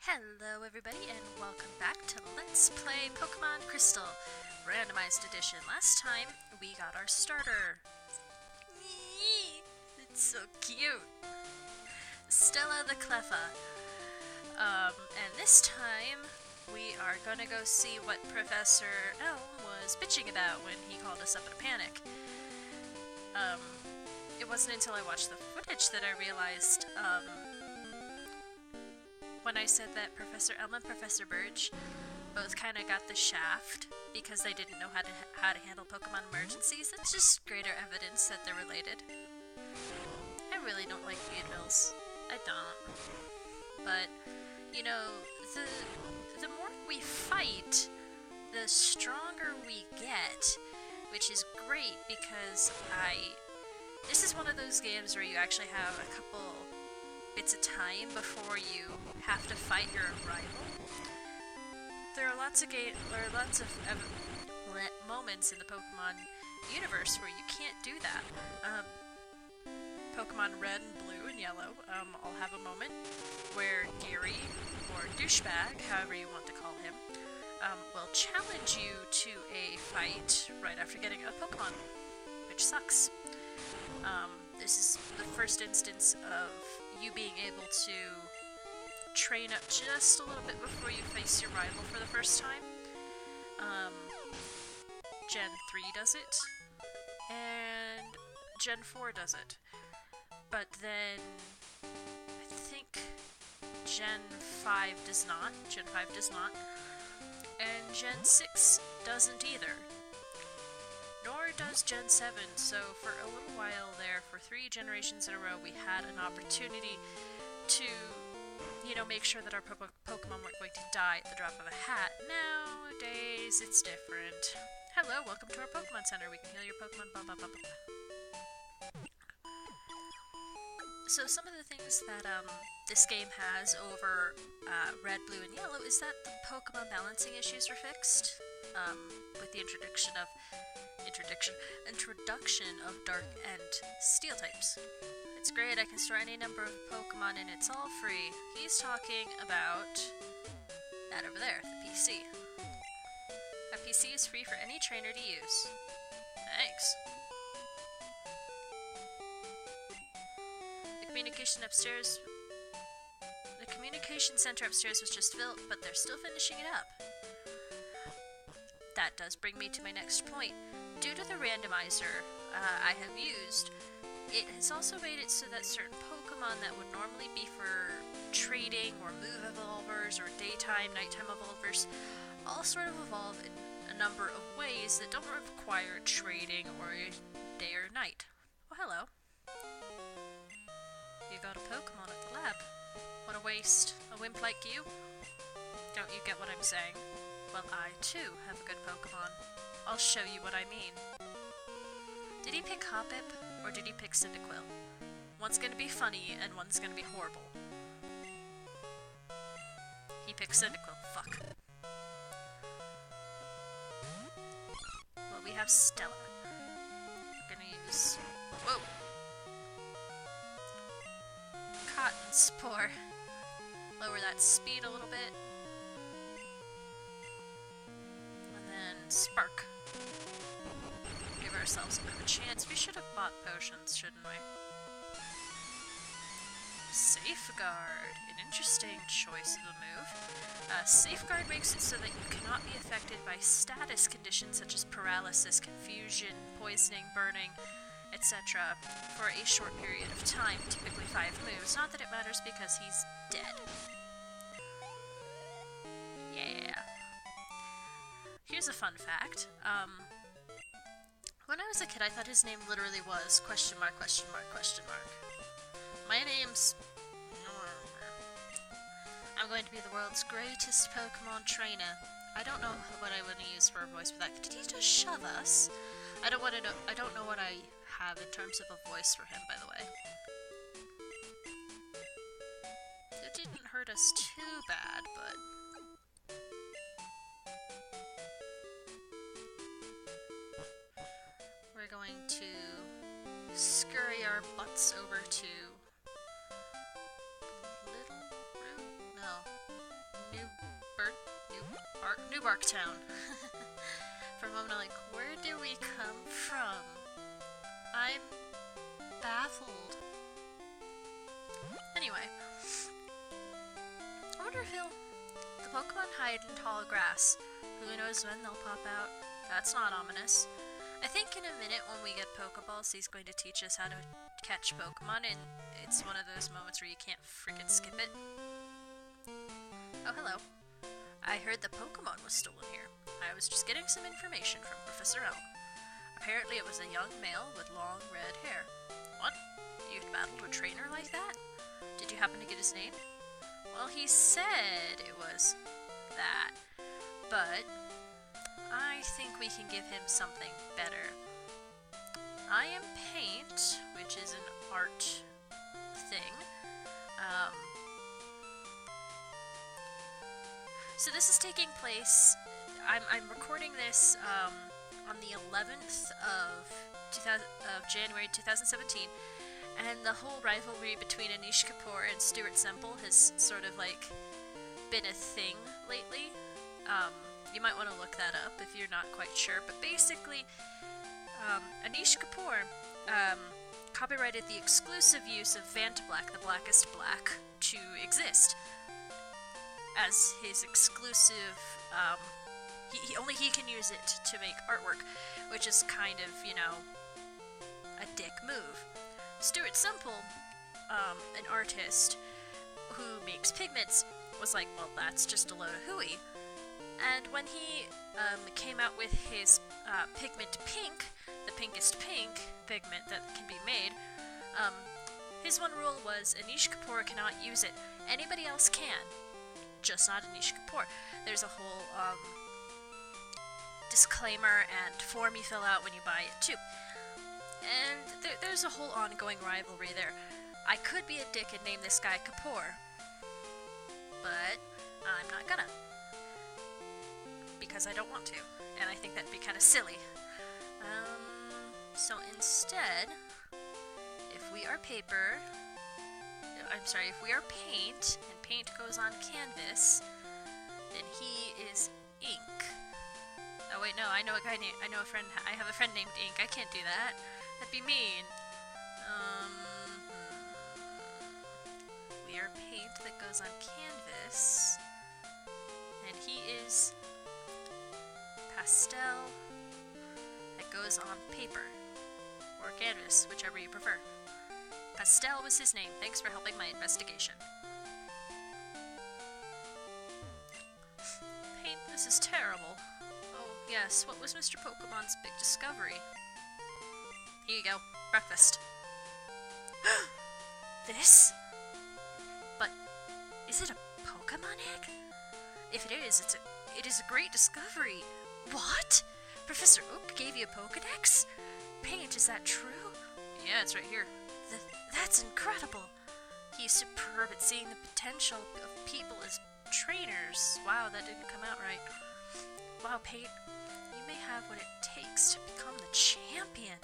Hello everybody and welcome back to Let's Play Pokemon Crystal Randomized Edition. Last time we got our starter. It's so cute. Stella the Cleffa. And this time we are gonna go see what Professor Elm was bitching about when he called us up in a panic. It wasn't until I watched the footage that I realized, when I said that Professor Elm and Professor Birch both kind of got the shaft because they didn't know how to handle Pokemon emergencies. That's just greater evidence that they're related. I really don't like Beadvilles. I don't. But, you know, the more we fight, the stronger we get, which is great because this is one of those games where you actually have a couple bits of time before you have to fight your rival. There are lots of moments in the Pokemon universe where you can't do that. Pokemon Red and Blue and Yellow all have a moment where Gary, or Douchebag, however you want to call him, will challenge you to a fight right after getting a Pokemon, which sucks. This is the first instance of you being able to train up just a little bit before you face your rival for the first time. Gen 3 does it, and Gen 4 does it. But then, I think Gen 5 does not, and Gen 6 doesn't either. Nor does Gen 7, so for a little while there, for 3 generations in a row, we had an opportunity to, make sure that our Pokemon weren't going to die at the drop of a hat. Nowadays, it's different. Hello, welcome to our Pokemon Center. We can heal your Pokemon, blah blah blah blah. So some of the things that this game has over Red, Blue, and Yellow is that the Pokemon balancing issues were fixed with the introduction of Dark and Steel types. It's great, I can store any number of Pokemon and it's all free. He's talking about that over there, the PC. A PC is free for any trainer to use. Thanks. The communication center upstairs was just built, but they're still finishing it up. That does bring me to my next point. Due to the randomizer I have used, it has also made it so that certain Pokemon that would normally be for trading or move evolvers or daytime, nighttime evolvers all sort of evolve in a number of ways that don't require trading or day or night. Oh, hello. You got a Pokemon at the lab. What a waste. A wimp like you? Don't you get what I'm saying? Well, I, too, have a good Pokemon. I'll show you what I mean. Did he pick Hoppip, or did he pick Cyndaquil? One's gonna be funny, and one's gonna be horrible. He picked Cyndaquil. Fuck. Well, we have Stella. We're gonna use... Whoa! Cotton Spore. Lower that speed a little bit. Spark. Give ourselves a bit of a chance. We should have bought potions, shouldn't we? Safeguard. An interesting choice of a move. Safeguard makes it so that you cannot be affected by status conditions such as paralysis, confusion, poisoning, burning, etc. for a short period of time, typically 5 moves. Not that it matters because he's dead. Yeah. Here's a fun fact. When I was a kid, I thought his name literally was question mark, question mark, question mark. My name's... I'm going to be the world's greatest Pokemon trainer. I don't know what I want to use for a voice for that. Did he just shove us? I don't know what I have in terms of a voice for him, by the way. It didn't hurt us too bad, but... We're going to scurry our butts over to Newbark Town. For a moment, I'm like, where do we come from? I'm baffled. Anyway, I wonder if the Pokemon hide in tall grass. Who knows when they'll pop out? That's not ominous. I think in a minute when we get Pokeballs, he's going to teach us how to catch Pokemon, and it's one of those moments where you can't freaking skip it. Oh, hello. I heard the Pokemon was stolen here. I was just getting some information from Professor Elm. Apparently it was a young male with long red hair. What? You'd battled a trainer like that? Did you happen to get his name? Well, he said it was that, but I think we can give him something better. I am Paint, which is an art thing. So this is taking place, I'm recording this on the 11th of January 2017, and the whole rivalry between Anish Kapoor and Stuart Semple has sort of like been a thing lately. You might want to look that up if you're not quite sure, but basically Anish Kapoor copyrighted the exclusive use of Vantablack, the blackest black, to exist as his exclusive, only he can use it to make artwork, which is kind of, you know, a dick move. Stuart Semple, an artist who makes pigments, was like, well, that's just a load of hooey. And when he came out with his pigment pink, the pinkest pink pigment that can be made, his one rule was Anish Kapoor cannot use it. Anybody else can, just not Anish Kapoor. There's a whole disclaimer and form you fill out when you buy it too. And there's a whole ongoing rivalry there. I could be a dick and name this guy Kapoor, but I'm not gonna. Because I don't want to, and I think that'd be kind of silly. So instead, if we are if we are paint, and paint goes on canvas, then he is ink. Oh wait, no, I have a friend named Ink. I can't do that. That'd be mean. We are paint that goes on canvas, and he is pastel that goes on paper, or canvas, whichever you prefer. Pastel was his name. Thanks for helping my investigation. Paint, this is terrible. Oh, yes, what was Mr. Pokemon's big discovery? Here you go. Breakfast. This? But, is it a Pokemon egg? If it is, it is a great discovery. What? Professor Oak gave you a Pokedex? Paint, is that true? Yeah, it's right here. That's incredible. He's superb at seeing the potential of people as trainers. Wow, that didn't come out right. Wow, Paint, you may have what it takes to become the champion.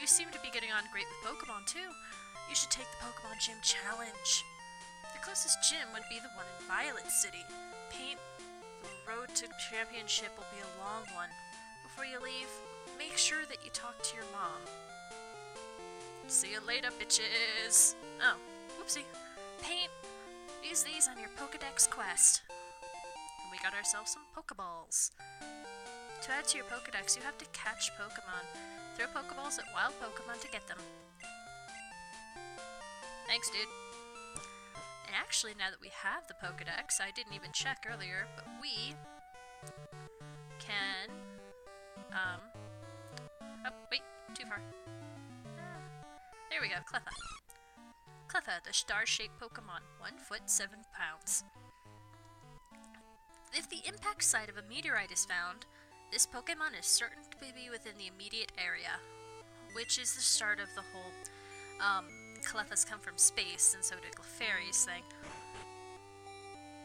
You seem to be getting on great with Pokemon, too. You should take the Pokemon Gym Challenge. The closest gym would be the one in Violet City. Paint, the road to championship will be a long one. Before you leave, make sure that you talk to your mom. See you later, bitches! Oh, whoopsie. Paint, use these on your Pokedex quest. And we got ourselves some Pokeballs. To add to your Pokedex, you have to catch Pokemon. Throw Pokeballs at wild Pokemon to get them. Thanks, dude. And actually, now that we have the Pokedex, I didn't even check earlier, but we can, oh, wait, too far. There we go, Cleffa. Cleffa, the star-shaped Pokemon, 1 foot 7 pounds. If the impact site of a meteorite is found, this Pokemon is certain to be within the immediate area, which is the start of the whole, Cleffas come from space, and so did Clefairies thing.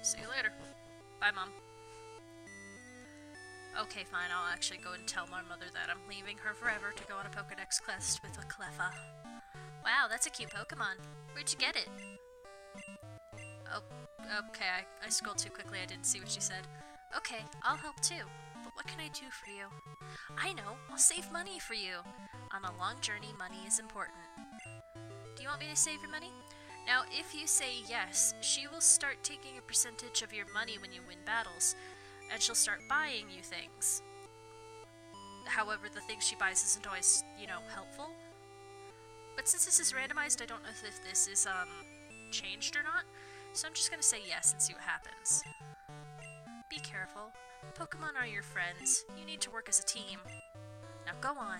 See you later. Bye, Mom. Okay, fine, I'll actually go and tell my mother that I'm leaving her forever to go on a Pokedex quest with a Cleffa. Wow, that's a cute Pokemon. Where'd you get it? Oh, okay, I scrolled too quickly, I didn't see what she said. Okay, I'll help too. But what can I do for you? I know, I'll save money for you. On a long journey, money is important. Do you want me to save your money? Now, if you say yes, she will start taking a percentage of your money when you win battles, and she'll start buying you things. However, the things she buys isn't always, helpful. But since this is randomized, I don't know if this is, changed or not, so I'm just gonna say yes and see what happens. Be careful. Pokemon are your friends. You need to work as a team. Now go on.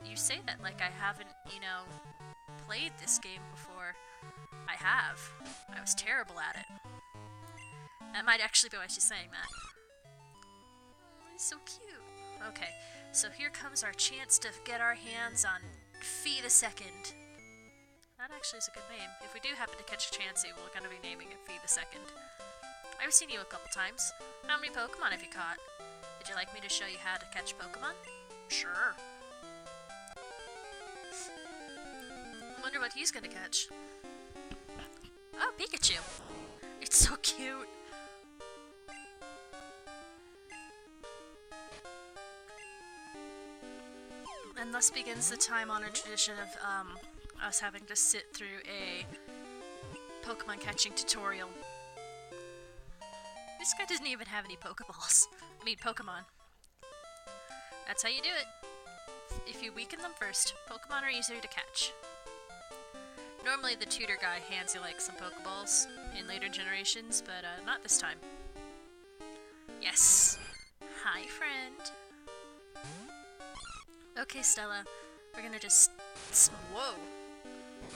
You say that like I haven't, played this game before. I have. I was terrible at it. That might actually be why she's saying that. Oh, he's so cute. Okay, so here comes our chance to get our hands on Fee the Second. That actually is a good name. If we do happen to catch Chansey, we're going to be naming it Fee the Second. I've seen you a couple times. How many Pokemon have you caught? Would you like me to show you how to catch Pokemon? Sure. I wonder what he's gonna catch. Oh, Pikachu! It's so cute! And thus begins the time-honored tradition of, us having to sit through a Pokemon catching tutorial. This guy doesn't even have any Pokeballs. I mean, Pokemon. That's how you do it. If you weaken them first, Pokemon are easier to catch. Normally the tutor guy hands you like some Pokeballs in later generations, but not this time. Yes! Hi, friend! Okay, Stella, we're gonna just... Whoa!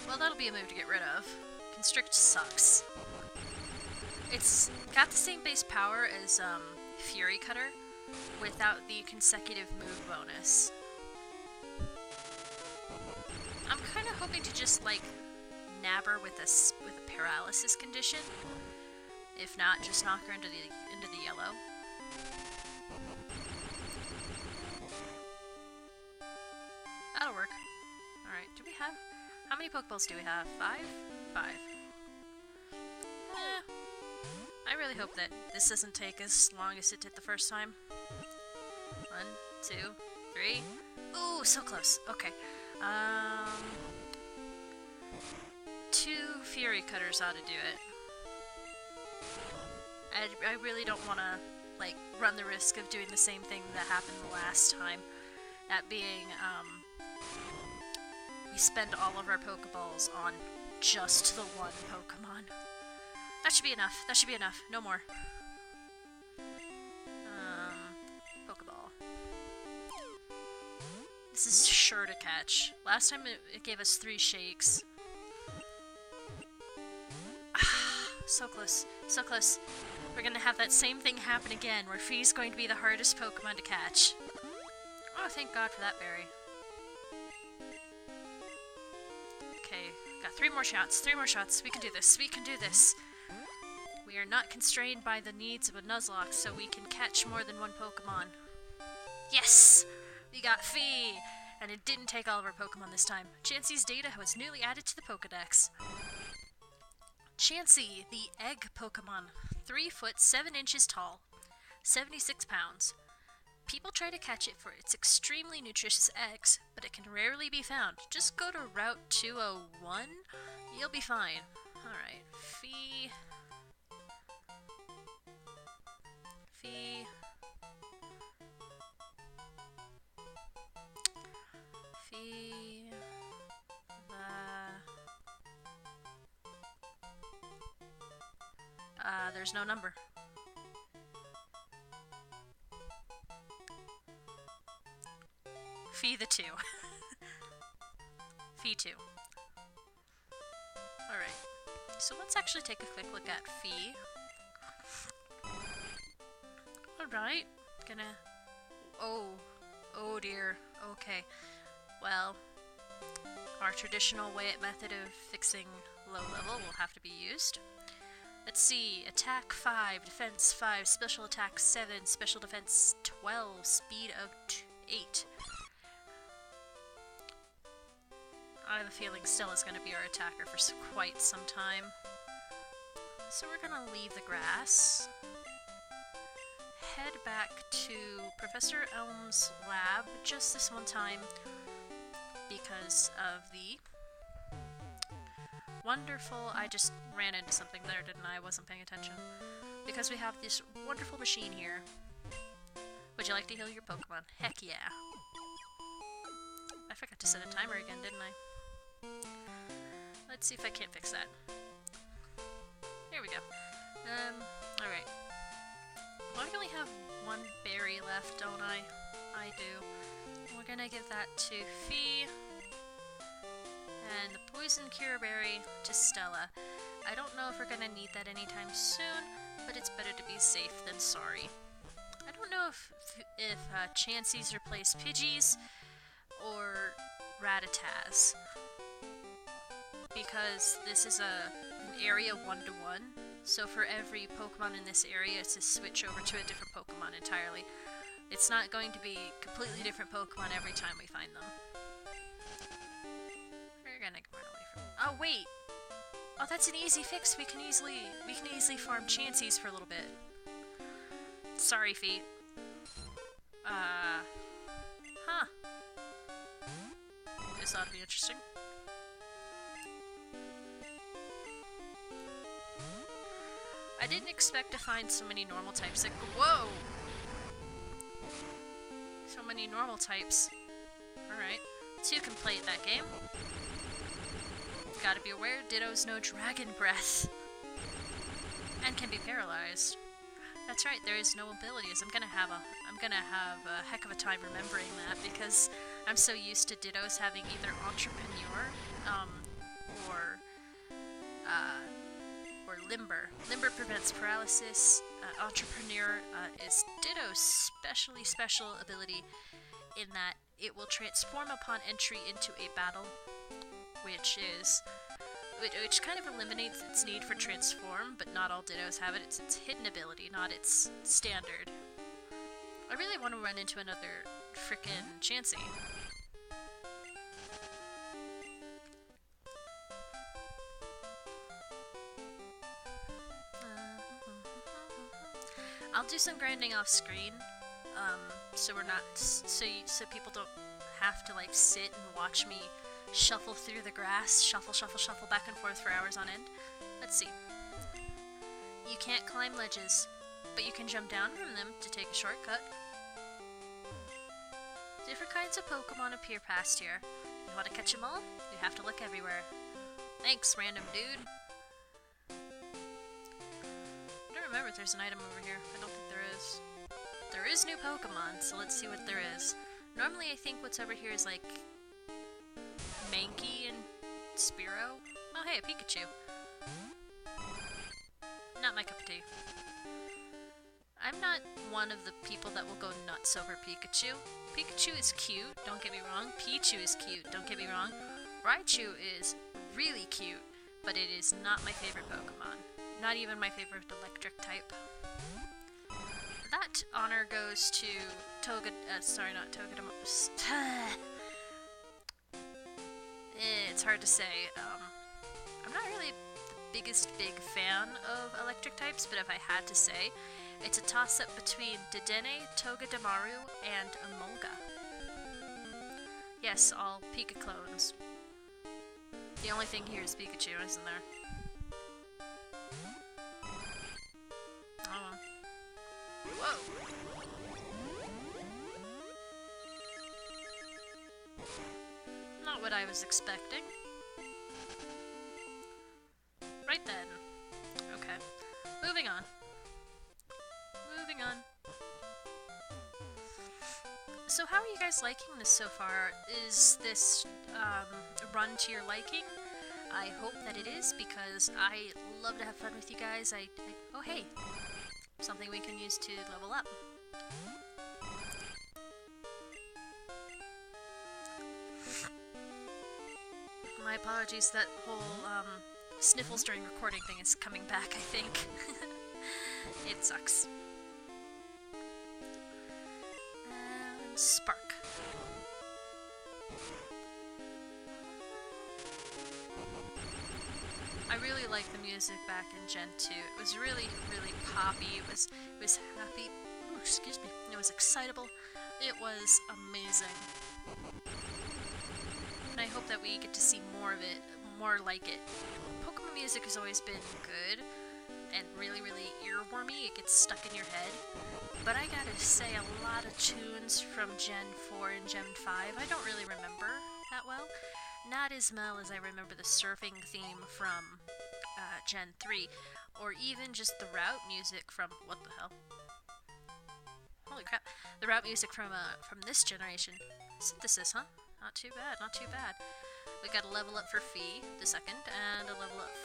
Well, that'll be a move to get rid of. Constrict sucks. It's got the same base power as, Fury Cutter, without the consecutive move bonus. I'm kinda hoping to just, nab her with a paralysis condition. If not, just knock her into the yellow. That'll work. Alright, do we have... How many Pokeballs do we have? 5? 5. I really hope that this doesn't take as long as it did the first time. 1, 2, 3. Ooh, so close. Okay. 2 Fury Cutters ought to do it. I really don't want to, run the risk of doing the same thing that happened the last time. That being, we spend all of our Pokeballs on just the one Pokemon. That should be enough. That should be enough. No more. Pokeball. This is sure to catch. Last time it gave us 3 shakes. So close. So close. We're gonna have that same thing happen again, where Fee's going to be the hardest Pokemon to catch. Oh, thank God for that berry. Okay, got 3 more shots. 3 more shots. We can do this. We can do this. We are not constrained by the needs of a Nuzlocke, so we can catch more than one Pokemon. Yes! We got Fee! And it didn't take all of our Pokemon this time. Chansey's data was newly added to the Pokedex. Chansey, the egg Pokemon. 3 foot 7 inches tall. 76 pounds. People try to catch it for its extremely nutritious eggs, but it can rarely be found. Just go to Route 201. You'll be fine. Alright, Fee... Fee... Fee... There's no number. Fee the 2. Fee 2. Alright. So let's actually take a quick look at Fee. Alright. Gonna... Oh dear. Okay. Well, our traditional method of fixing low level will have to be used. Let's see. Attack 5, defense 5, special attack 7, special defense 12, speed of 8. I have a feeling Stella's going to be our attacker for quite some time. So we're going to leave the grass. head back to Professor Elm's lab just this one time because of the wonderful... I just ran into something there, didn't I? I wasn't paying attention. Because we have this wonderful machine here. Would you like to heal your Pokemon? Heck yeah. I forgot to set a timer again, didn't I? Let's see if I can't fix that. There we go. Alright. Well, I only have one berry left, don't I? I do. We're gonna give that to Fee. And the Poison Cure Berry to Stella. I don't know if we're gonna need that anytime soon, but it's better to be safe than sorry. I don't know if Chansey's replace Pidgeys or Rattatas, because this is an area 1-to-1, so for every Pokemon in this area to switch over to a different Pokemon entirely. It's not going to be completely different Pokemon every time we find them. We're gonna run away from... Oh wait! Oh, that's an easy fix. We can easily farm Chanseys for a little bit. Sorry, Fee. Huh. This ought to be interesting. I didn't expect to find so many normal types. Like, whoa! So many normal types. Alright. 2 can play that game. Gotta be aware, Dittos know Dragon Breath. And can be paralyzed. That's right, there is no abilities. I'm gonna have a heck of a time remembering that because I'm so used to Dittos having either Entrepreneur, or Limber. Limber prevents paralysis. Entrepreneur is Ditto's special ability in that it will transform upon entry into a battle, which kind of eliminates its need for transform, but not all Dittos have it. It's its hidden ability, not its standard. I really want to run into another frickin' Chansey. I'll do some grinding off screen, so we're not, so people don't have to like sit and watch me shuffle through the grass, shuffle back and forth for hours on end. Let's see. You can't climb ledges, but you can jump down from them to take a shortcut. Different kinds of Pokemon appear past here. You want to catch them all? You have to look everywhere. Thanks, random dude. I don't remember if there's an item over here. I don't think there is. There is new Pokemon, so let's see what there is. Normally I think what's over here is like Mankey and Spearow. Oh hey, a Pikachu. Not my cup of tea. I'm not one of the people that will go nuts over Pikachu. Pikachu is cute, don't get me wrong. Pichu is cute, don't get me wrong. Raichu is really cute, but it is not my favorite Pokemon. Not even my favorite electric type. That honor goes to it's hard to say. I'm not really the biggest big fan of electric types, but if I had to say, it's a toss-up between Dedenne, Togedemaru, and Emolga. Yes, all Pika clones. The only thing here is Pikachu, isn't there? Oh. Whoa! Not what I was expecting. Right then. Okay. Moving on. So how are you guys liking this so far? Is this run to your liking? I hope that it is, because I love to have fun with you guys. Oh hey! Something we can use to level up. My apologies, that whole sniffles during recording thing is coming back, I think. It sucks. And Spark. I really like the music back in Gen 2. It was really, really poppy. It was happy. excuse me. It was excitable. It was amazing. And I hope that we get to see more of it, more like it. Pokemon music has always been good and really, really earwormy. It gets stuck in your head. But I gotta say, a lot of tunes from Gen 4 and Gen 5 I don't really remember that well. Not as well as I remember the surfing theme from Gen 3, or even just the route music from, what the hell? Holy crap. The route music from this generation. Synthesis, huh? Not too bad, not too bad. We got a level up for Fee, the second, and a level up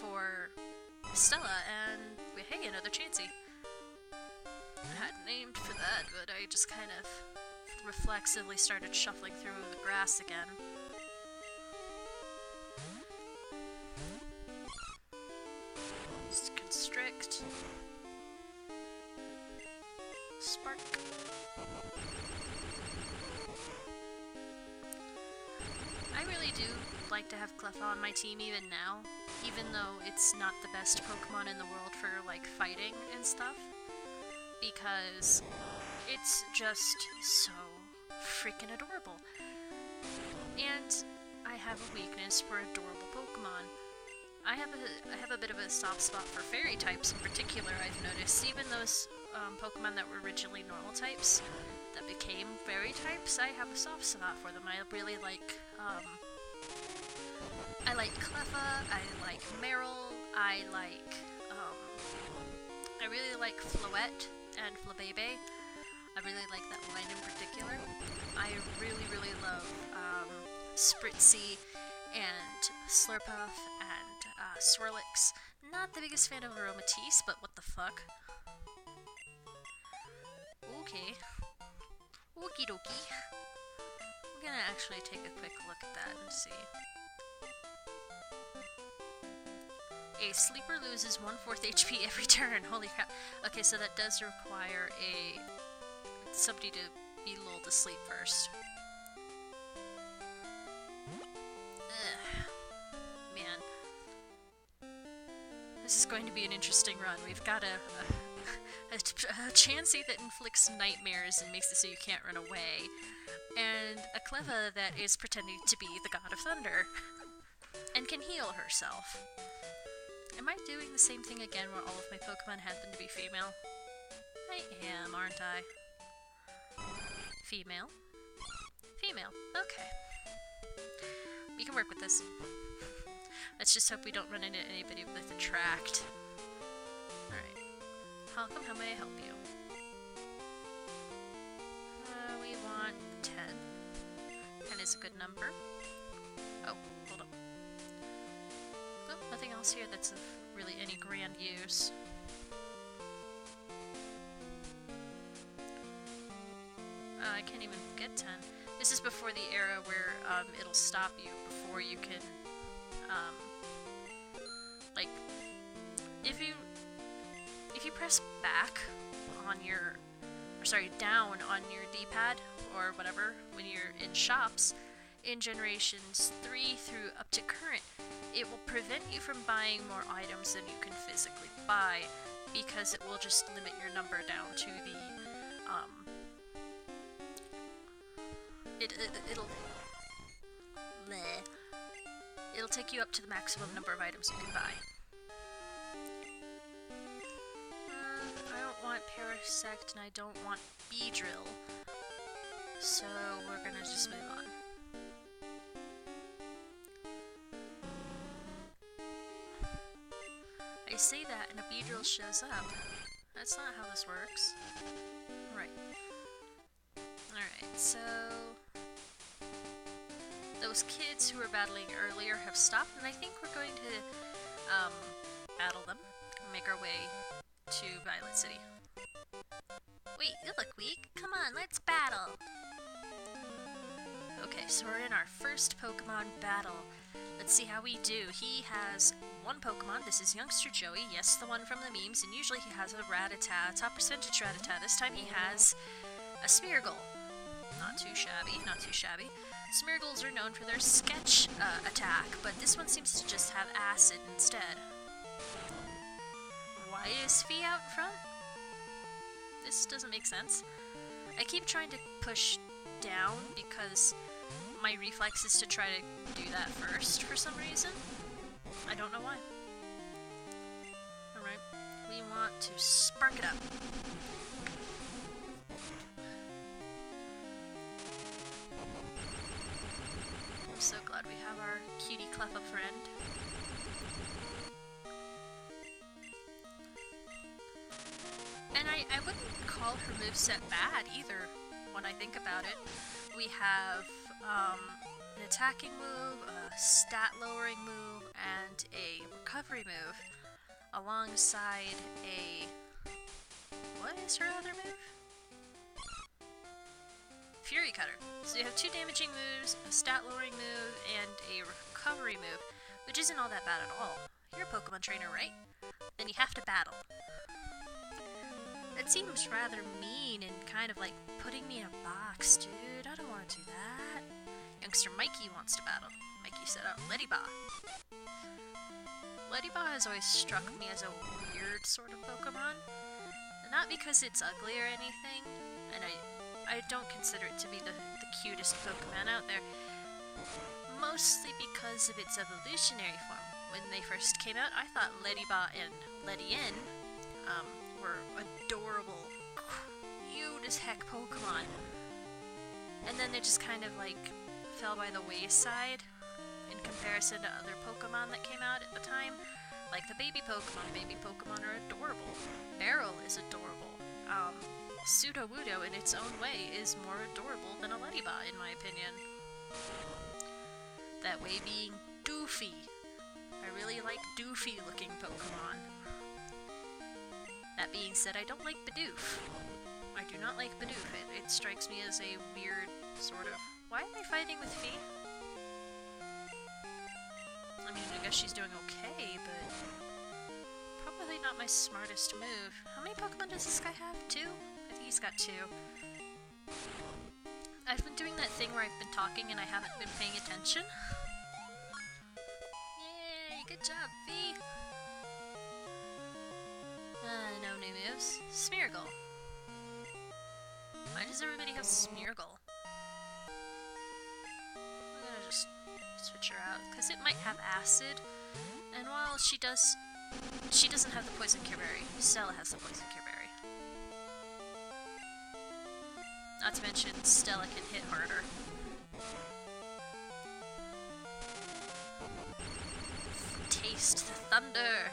for Stella, and hey, another Chansey. I hadn't named for that, but I just kind of reflexively started shuffling through the grass again. Just constrict. Spark. I really do like to have Cleffa on my team even now, even though it's not the best Pokemon in the world for, like, fighting and stuff, because it's just so freaking adorable. And I have a weakness for adorable Pokemon. I have a bit of a soft spot for fairy types in particular, I've noticed. Even those Pokemon that were originally normal types that became fairy types, I have a soft spot for them. I really like, I like Cleffa, I like Meryl, I really like Floette and Flabebe. I really like that line in particular. I really, really love Spritzy and Slurpuff and Swirlix. Not the biggest fan of Aromatisse, but what the fuck. Okay. Okie dokie. I'm gonna actually take a quick look at that and see. A sleeper loses 1/4 HP every turn. Holy crap. Okay, so that does require somebody to be lulled to sleep first. Ugh. Man. This is going to be an interesting run. We've got a Chansey that inflicts nightmares and makes it so you can't run away, and a Cleffa that is pretending to be the god of thunder and can heal herself. Am I doing the same thing again where all of my Pokemon happen to be female? I am, aren't I? Female. Female. Okay. We can work with this. Let's just hope we don't run into anybody with Attract. Alright. Welcome, how may I help you? We want 10. 10 is a good number. Oh, hold up. Oh, nothing else here that's of really any grand use. I can't even get 10. This is before the era where it'll stop you before you can, like, if you press back on your, or sorry, down on your D-pad or whatever when you're in shops, in generations 3 through up to current, it will prevent you from buying more items than you can physically buy, because it will just limit your number down to the, it'll take you up to the maximum number of items you can buy. I don't want Parasect and I don't want Beedrill, so we're gonna just move on. I say that and a Beedrill shows up. That's not how this works. Right. Alright, so those kids who were battling earlier have stopped, and I think we're going to battle them and make our way to Violet City. Wait, you look weak. Come on, let's battle! Okay, so we're in our first Pokemon battle. Let's see how we do. He has one Pokemon. This is Youngster Joey. Yes, the one from the memes. And usually he has a Rattata, top percentage Rattata. This time he has a Smeargle. Not too shabby, not too shabby. Smeargles are known for their sketch attack, but this one seems to just have acid instead. Why is Fee out front? This doesn't make sense. I keep trying to push down because my reflex is to try to do that first for some reason. I don't know why. Alright, we want to spark it up. I'm so glad we have our cutie Cleffa friend. And I wouldn't call her moveset bad either, when I think about it. We have an attacking move, a stat lowering move, and a recovery move, alongside a... what is her other move? Fury Cutter. So you have 2 damaging moves, a stat lowering move, and a recovery move, which isn't all that bad at all. You're a Pokemon trainer, right? Then you have to battle. It seems rather mean and kind of like putting me in a box, dude. I don't want to do that. Youngster Mikey wants to battle. Mikey said, "Oh, Ledyba." Ledyba has always struck me as a weird sort of Pokemon. Not because it's ugly or anything, and I don't consider it to be the cutest Pokemon out there. Mostly because of its evolutionary form. When they first came out, I thought Ledyba and Ledyen were adorable, cute as heck Pokemon. And then they just kind of like fell by the wayside in comparison to other Pokemon that came out at the time. Like the baby Pokemon. Baby Pokemon are adorable. Beryl is adorable. Sudowoodo in its own way is more adorable than a Ledyba, in my opinion. That way being Doofy. I really like Doofy looking Pokemon. That being said, I don't like Bidoof. I do not like Bidoof. It strikes me as a weird sort of... Why am I fighting with Fee? I mean, I guess she's doing okay, but... probably not my smartest move. How many Pokemon does this guy have? 2? I think he's got 2. I've been doing that thing where I've been talking and I haven't been paying attention. Yay, good job, Fee! No new moves. Smeargle. Why does everybody have Smeargle? I'm gonna just switch her out, because it might have Acid, and while she doesn't have the Poison Cure Berry. Stella has the Poison Cure Berry. Not to mention, Stella can hit harder. Taste the thunder!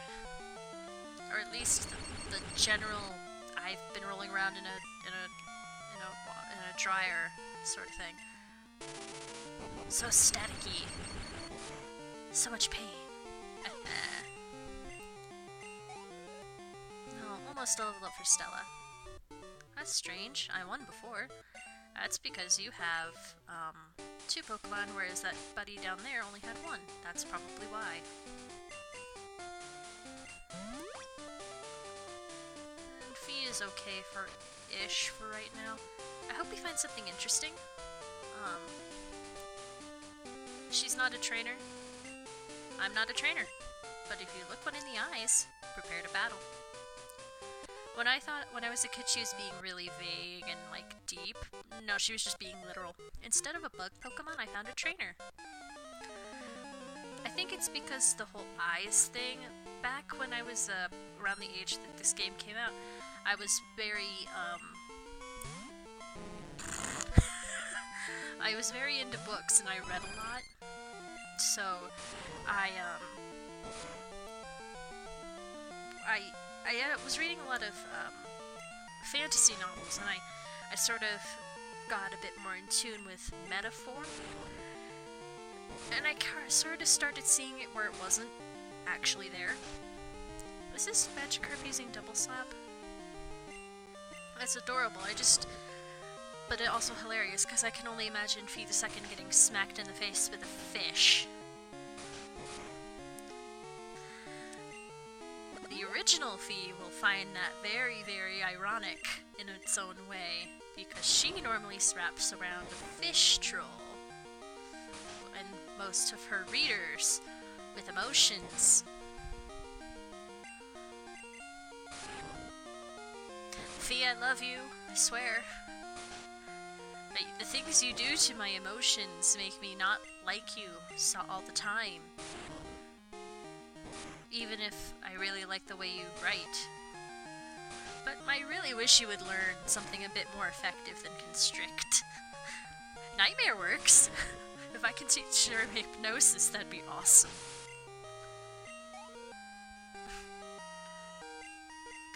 Or at least the general, I've been rolling around in a dryer sort of thing. So staticky. So much pain. No, almost a level up for Stella. That's strange. I won before. That's because you have 2 Pokemon, whereas that buddy down there only had 1. That's probably why. Is okay for ish for right now. I hope we find something interesting. She's not a trainer. I'm not a trainer. But if you look one in the eyes, prepare to battle. When I was a kid she was being really vague and like deep, no, she was just being literal. Instead of a bug Pokemon, I found a trainer. I think it's because the whole eyes thing, back when I was around the age that this game came out, I was very, I was very into books and I read a lot, so I was reading a lot of fantasy novels, and I sort of got a bit more in tune with metaphor, and I sort of started seeing it where it wasn't actually there. Is this Magikarp using Double Slap? That's adorable, but it also hilarious, because I can only imagine Fee the Second getting smacked in the face with a fish. The original Fee will find that very, very ironic in its own way, because she normally wraps around a fish troll, and most of her readers with emotions. Fee, I love you, I swear. But the things you do to my emotions make me not like you all the time. Even if I really like the way you write. But I really wish you would learn something a bit more effective than constrict. Nightmare works! If I can teach her hypnosis, that'd be awesome.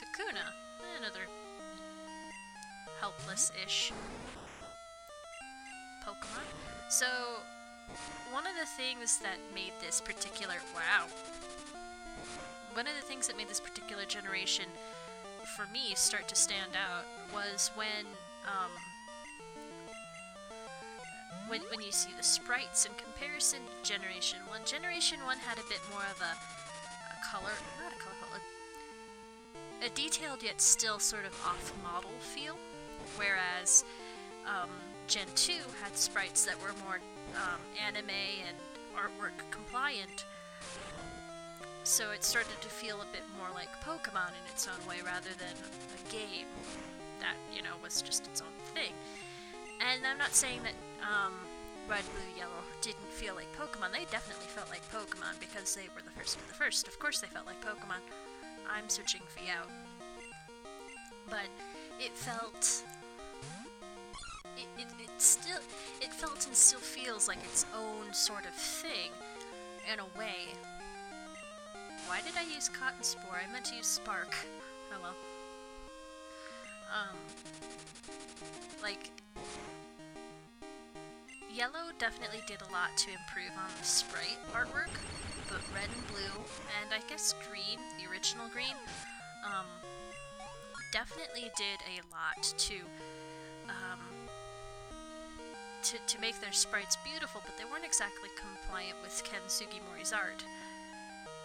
Kakuna, another helpless-ish Pokemon. So, one of the things that made this particular... Wow. One of the things that made this particular generation, for me, start to stand out was when you see the sprites in comparison to Generation 1. Generation 1 had a bit more of a color... Not a colorful... A detailed yet still sort of off-model feel, whereas Gen 2 had sprites that were more anime and artwork compliant, so it started to feel a bit more like Pokemon in its own way rather than a game that, you know, was just its own thing. And I'm not saying that Red, Blue, Yellow didn't feel like Pokemon. They definitely felt like Pokemon because they were the first of the first. Of course they felt like Pokemon. I'm searching Fee out. But it felt... It felt and still feels like its own sort of thing, in a way. Why did I use Cotton Spore? I meant to use Spark. Oh well. Like... Yellow definitely did a lot to improve on the sprite artwork, but Red and Blue, and I guess Green, the original Green, definitely did a lot to make their sprites beautiful, but they weren't exactly compliant with Ken Sugimori's art.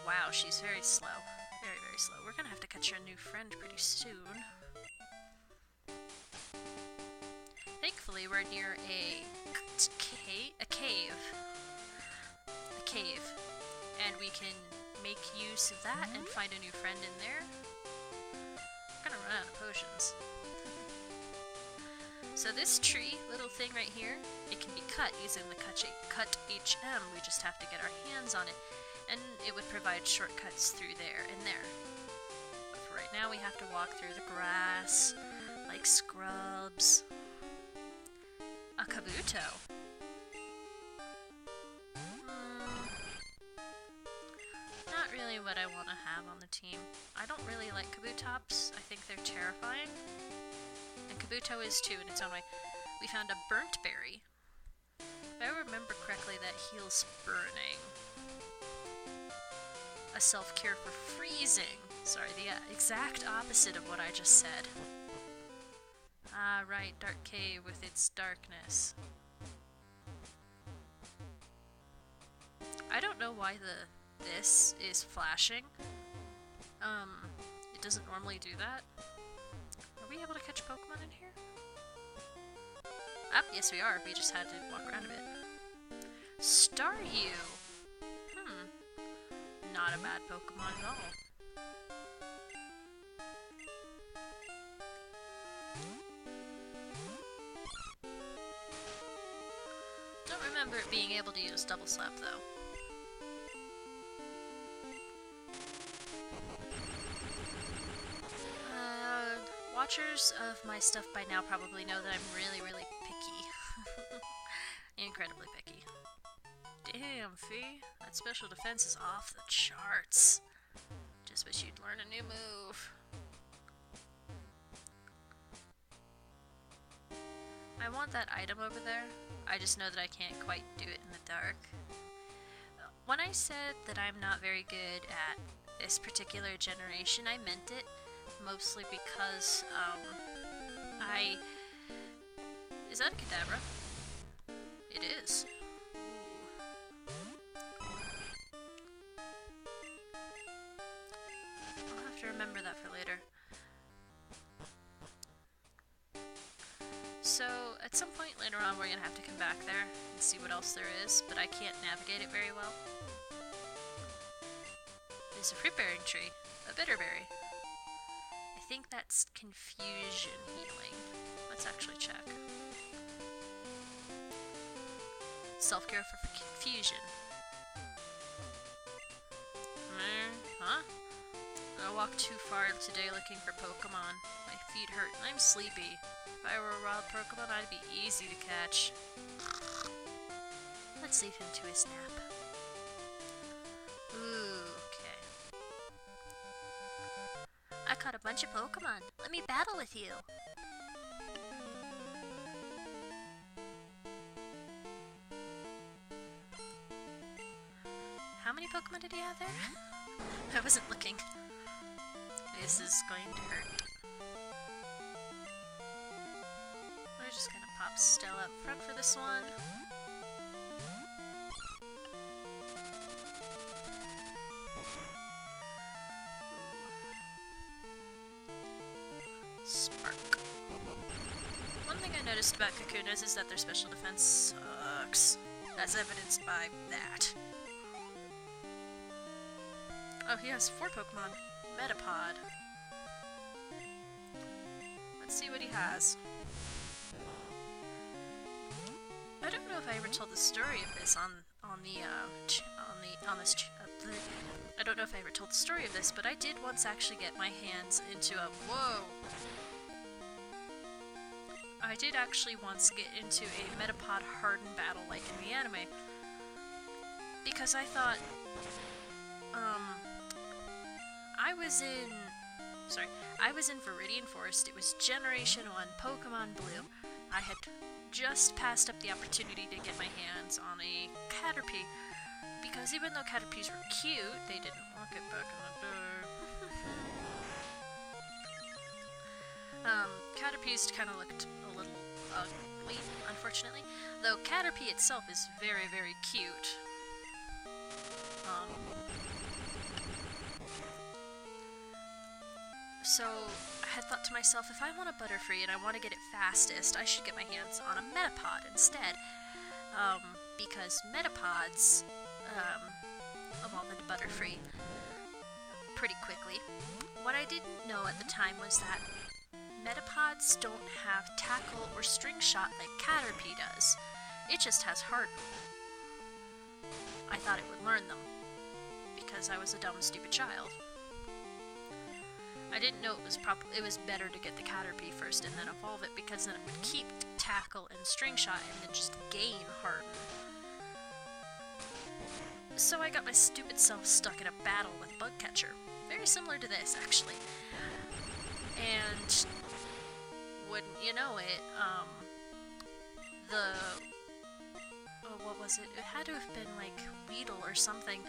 Wow, she's very slow. Very, very slow. We're gonna have to catch her a new friend pretty soon. Thankfully, we're near a cave, and we can make use of that and find a new friend in there. I'm gonna run out of potions. So this tree, little thing right here, it can be cut using the cut HM. We just have to get our hands on it, and it would provide shortcuts through there and there. But for right now, we have to walk through the grass, like scrubs. A Kabuto. Not really what I want to have on the team. I don't really like Kabutops. I think they're terrifying. And Kabuto is too in its own way. We found a burnt berry. If I remember correctly, that heals burning. A self-cure for freezing. Sorry, the exact opposite of what I just said. Ah, right, Dark Cave with its darkness. I don't know why this is flashing. It doesn't normally do that. Are we able to catch Pokemon in here? Ah, yes we are. We just had to walk around a bit. Staryu! Not a bad Pokemon at all. Don't remember it being able to use Double Slap though. Watchers of my stuff by now probably know that I'm really, really picky. Incredibly picky. Damn, Fee. That special defense is off the charts. Just wish you'd learn a new move. I want that item over there. I just know that I can't quite do it in the dark. When I said that I'm not very good at this particular generation, I meant it. Mostly because, Is that a Kadabra? It is. I'll have to remember that for later. So, at some point later on we're gonna have to come back there and see what else there is, but I can't navigate it very well. There's a fruit-bearing tree. A bitterberry. I think that's confusion healing. Let's actually check. Self-cure for confusion. Huh? I walked too far today looking for Pokemon. My feet hurt and I'm sleepy. If I were a wild Pokemon, I'd be easy to catch. Let's leave him to his nap. Ooh, okay. I caught a bunch of Pokemon. Let me battle with you. How many Pokemon did he have there? I wasn't looking. This is going to hurt. We're just gonna pop Stella up front for this one. Spark. One thing I noticed about Kakunas is that their special defense sucks. That's evidenced by that. Oh, he has 4 Pokemon. Metapod. Let's see what he has. I don't know if I ever told the story of this I don't know if I ever told the story of this, but I did once actually get my hands into a I did actually once get into a Metapod Harden battle like in the anime. Because I thought I was in Viridian Forest. It was Generation 1 Pokemon Blue. I had just passed up the opportunity to get my hands on a Caterpie, because even though Caterpies were cute, they didn't walk it back in the day. Caterpies kind of looked a little ugly, unfortunately, though Caterpie itself is very, very cute. So I had thought to myself, if I want a Butterfree and I want to get it fastest, I should get my hands on a Metapod instead. Because Metapods evolve into Butterfree pretty quickly. What I didn't know at the time was that Metapods don't have Tackle or String Shot like Caterpie does. It just has Harden. I thought it would learn them, because I was a dumb, stupid child. I didn't know it was better to get the Caterpie first and then evolve it, because then it would keep Tackle and String Shot and then just gain Harden. So I got my stupid self stuck in a battle with Bugcatcher. Very similar to this, actually. And wouldn't you know it, what was it? It had to have been like Weedle or something.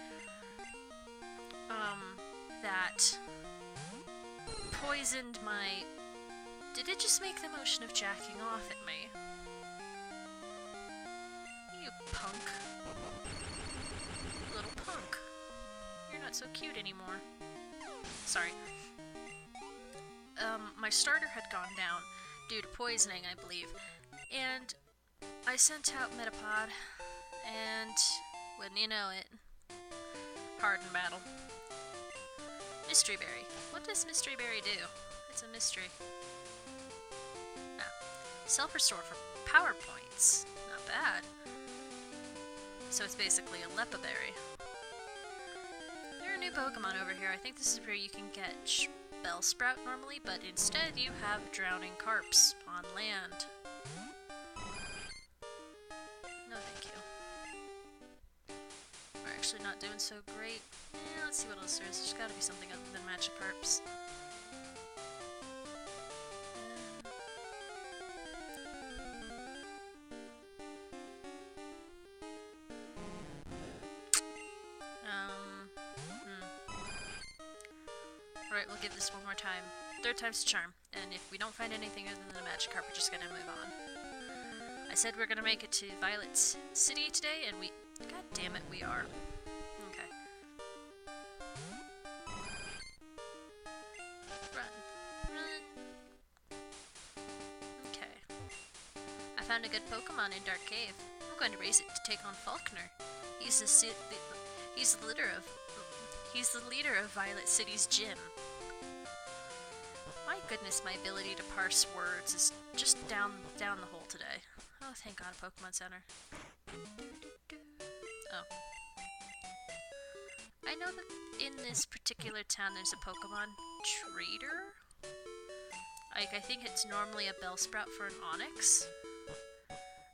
That poisoned my... Did it just make the motion of jacking off at me? You punk. Little punk. You're not so cute anymore. Sorry. My starter had gone down due to poisoning, I believe. And I sent out Metapod, and wouldn't you know it, Harden battle. Mystery Berry. What does Mystery Berry do? It's a mystery. Ah. Self-restore for power points. Not bad. So it's basically a Lepa Berry. There are new Pokemon over here. I think this is where you can get Bellsprout normally, but instead you have Drowning Carps on land. No thank you. We're actually not doing so great. Let's see what else there is. There's gotta be something other than Magikarps. Alright, we'll give this one more time. 3rd time's the charm. And if we don't find anything other than a Magikarp, we're just gonna move on. I said we're gonna make it to Violet City today, and we... God damn it, we are. Okay. Run. Okay. I found a good Pokemon in Dark Cave. I'm going to raise it to take on Falkner. He's the leader of Violet City's gym. Why Goodness, my ability to parse words is just down the hole today. Oh, thank God, Pokemon Center. Oh. I know that in this particular town there's a Pokemon trader. Like, I think it's normally a Bellsprout for an Onix.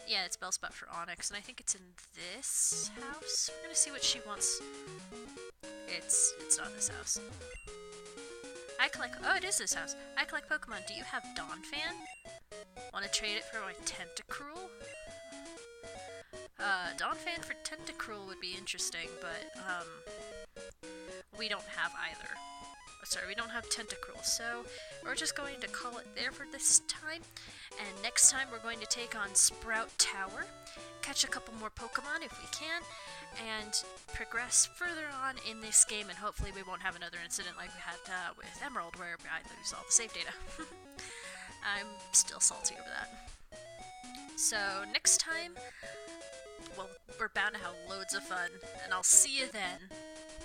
Yeah, it's Bellsprout for Onix, and I think it's in this house. We're gonna see what she wants. It's not this house. Oh, it is this house. I collect Pokemon. Do you have Donphan? Want to trade it for my Tentacruel? Donphan for Tentacruel would be interesting, but, we don't have either. Sorry, we don't have Tentacruel, so we're just going to call it there for this time. And next time we're going to take on Sprout Tower, catch a couple more Pokemon if we can, and progress further on in this game, and hopefully we won't have another incident like we had with Emerald, where I lose all the save data. I'm still salty over that. So next time, well, we're bound to have loads of fun, and I'll see you then.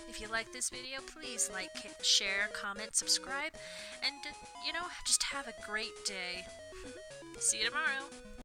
If you like this video, please like, share, comment, subscribe, and, you know, just have a great day. See you tomorrow.